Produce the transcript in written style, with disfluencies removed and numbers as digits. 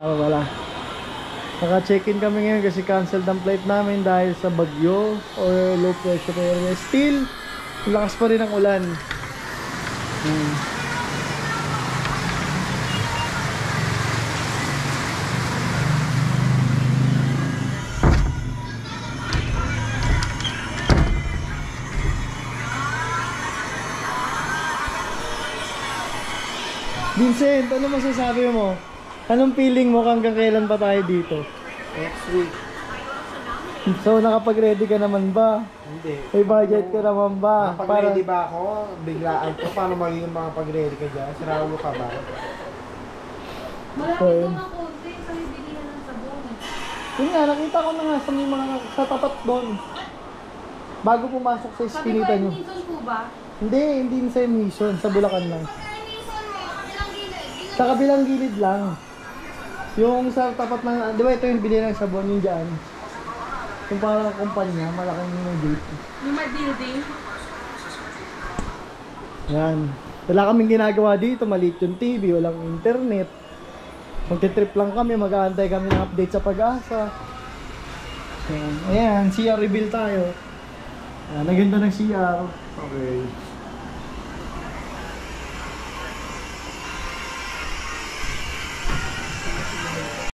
Wala. Naka-check-in kami ngayon kasi canceled ang flight namin dahil sa bagyo or low pressure area. Still, lakas pa rin ang ulan. Vincent, ano masasabi mo? Anong feeling mo hanggang kailan pa tayo dito? Next week. So, nakapag-ready ka naman ba? Hindi. May budget ka naman ba? Nakapag-ready ba ako? Biglaan ko. Paano magiging makapag-ready ka dyan? Sira ulo ka ba? Malaki So, yun. ito ng konti sa bibili na ng sabon. Yun nga, nakita ko na nga sa may mga sa tapat doon. Bago pumasok sa Sabi ko, iskinita nyo. Edmondson po ba? Hindi sa mission, sa Bulacan lang. Edmondson mo, kabilang gilid. Sa kabilang gilid lang. Yung sa tapat ng, di ba ito yung bili ng sabon yung dyan? Yung parang kumpanya, malaking yung gate. Yung may building. Yan. Wala kaming ginagawa dito, maliit yung TV, walang internet. Magte-trip lang kami, mag-aantay kami ng update sa Pag-asa. Ayan, CR reveal tayo. Ayan, naganda ng CR. Okay.